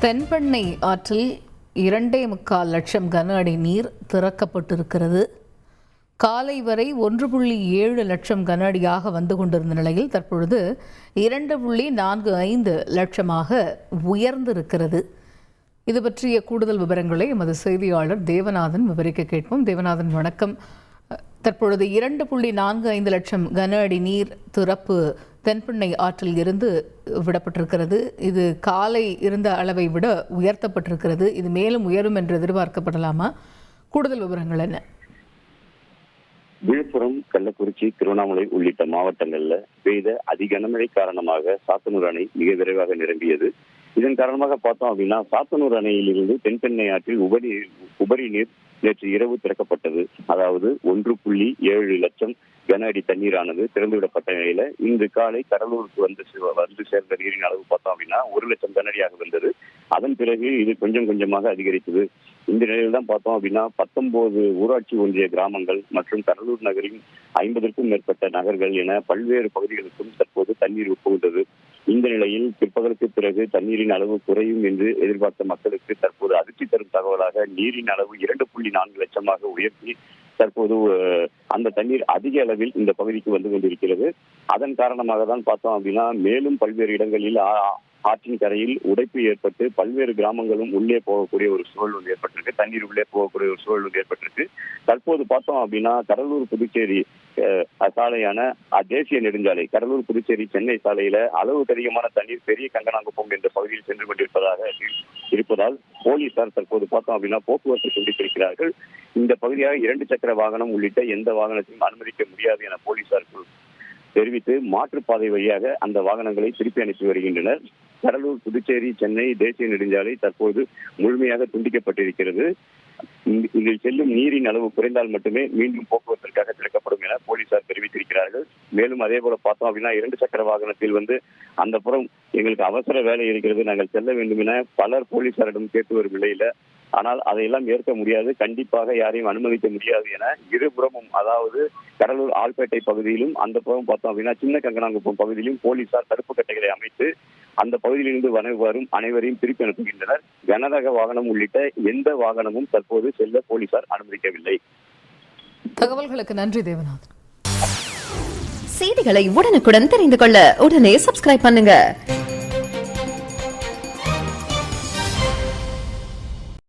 தென்பெண்ணை ஆற்றில் 2.25 லட்சம் கன அடி நீர் திறக்கப்பட்டிருக்கிறது. காலை வரை 1.7 லட்சம் கன அடியாக வந்து கொண்டிருந்த நிலையில் தற்பொழுது 2.45 லட்சமாக உயர்ந்திருக்கிறது. இது பற்றிய கூடுதல் விவரங்களை எமது செய்தியாளர் தேவநாதன் விவரிக்க கேட்போம். தேவநாதன், வணக்கம். தற்பொழுது 2.45 லட்சம் கன அடி நீர் திறப்பு தென்பெண்ணை ஆற்றில் இருந்து விடப்பட்டிருக்கிறது. இது காலை இருந்த அளவை விட உயர்த்தப்பட்டிருக்கிறது. இது மேலும் உயரும் என்று எதிர்பார்க்கப்படலாமா? கூடுதல் விவரங்கள் என்ன? விழுப்புரம், கள்ளக்குறிச்சி, திருவண்ணாமலை உள்ளிட்ட மாவட்டங்கள்ல பெய்த அதிகனமழை காரணமாக சாத்தனூர் அணை மிக விரைவாக நிரம்பியது. இதன் காரணமாக பார்த்தோம் அப்படின்னா, சாத்தனூர் அணையிலிருந்து தென்பெண்ணை ஆற்றில் உபரி நீர் நேற்று இரவு திறக்கப்பட்டது. அதாவது 1.7 லட்சம் கன அடி தண்ணீரானது திறந்துவிடப்பட்ட நிலையில இன்று காலை கடலூருக்கு வந்து சேர்ந்த நீரின் அளவு பார்த்தோம் அப்படின்னா 1 லட்சம் கன அடியாக வந்தது. அதன் பிறகு இது கொஞ்சம் கொஞ்சமாக அதிகரித்தது. இந்த நிலையில் தான் பார்த்தோம் அப்படின்னா 19 ஊராட்சி ஒன்றிய கிராமங்கள் மற்றும் கடலூர் நகரின் 50க்கும் மேற்பட்ட நகர்கள் என பல்வேறு பகுதிகளுக்கும் தற்போது தண்ணீர் உட்புகுந்தது. இந்த நிலையில் பிற்பகலுக்கு பிறகு தண்ணீரின் அளவு குறையும் என்று எதிர்பார்த்த மக்களுக்கு தற்போது அதிர்ச்சி தரும் தகவலாக நீரின் அளவு 2.4 லட்சமாக உயர்த்தி தற்போது அந்த தண்ணீர் அதிக அளவில் இந்த பகுதிக்கு வந்து கொண்டிருக்கிறது. அதன் காரணமாக தான் பார்த்தோம் அப்படின்னா மேலும் பல்வேறு இடங்களில் ஆற்றின் கரையில் உடைப்பு ஏற்பட்டு பல்வேறு கிராமங்களும் உள்ளே போகக்கூடிய ஒரு சூழல் ஒன்று ஏற்பட்டிருக்கு. தண்ணீர் உள்ளே போகக்கூடிய ஒரு சூழல் ஒன்று ஏற்பட்டிருக்கு. தற்போது பார்த்தோம் அப்படின்னா கடலூர் புதுச்சேரி சாலையான தேசிய நெடுஞ்சாலை கடலூர் புதுச்சேரி சென்னை சாலையில அளவுக்கு அதிகமான தண்ணீர் பெரிய கங்கனாங்குப்பம் என்ற பகுதியில் சென்று கொண்டிருப்பதால் போலீசார் தற்போது பார்த்தோம் அப்படின்னா போக்குவரத்து துண்டித்திருக்கிறார்கள். இந்த பகுதியாக 2 சக்கர வாகனம் உள்ளிட்ட எந்த வாகனத்தையும் அனுமதிக்க முடியாது என போலீசார் தெரிவித்து மாற்றுப்பாதை வழியாக அந்த வாகனங்களை திருப்பி அனுப்பி வருகின்றனர். கடலூர் புதுச்சேரி சென்னை தேசிய நெடுஞ்சாலை தற்போது முழுமையாக துண்டிக்கப்பட்டிருக்கிறது. இதில் செல்லும் நீரின் அளவு குறைந்தால் மட்டுமே மீண்டும் போக்குவரத்திற்காக திறக்கப்படும் என போலீசார் தெரிவித்திருக்கிறார்கள். மேலும் அதே போல பார்த்தோம் அப்படின்னா 2 சக்கர வாகனத்தில் அந்த புறம் எங்களுக்கு அவசர வேலை இருக்கிறது, நாங்கள் செல்ல வேண்டும் என பலர் போலீசாரிடம் கேட்டு வரும் நிலையில ஆனால் அதையெல்லாம் ஏற்க முடியாது, கண்டிப்பாக யாரையும் அனுமதிக்க முடியாது என இருபுறமும், அதாவது கடலூர் ஆல்பேட்டை பகுதியிலும் அந்த புறம் பார்த்தோம் அப்படின்னா சின்ன கங்கனாங்குப்பம் பகுதியிலும் போலீசார் தடுப்பு கட்டைகளை அமைத்து அந்த பகுதியிலிருந்து வரும் அனைவரையும் திருப்பி அனுப்புகின்றனர். கனரக வாகனம் உள்ளிட்ட எந்த வாகனமும் தற்போது செல்ல போலீசார் அனுமதிக்கவில்லை. தகவல்களுக்கு நன்றி தேவநாதன். செய்திகளை உடனுக்குடன் தெரிந்து கொள்ள உடனே சப்ஸ்கிரைப் பண்ணுங்க.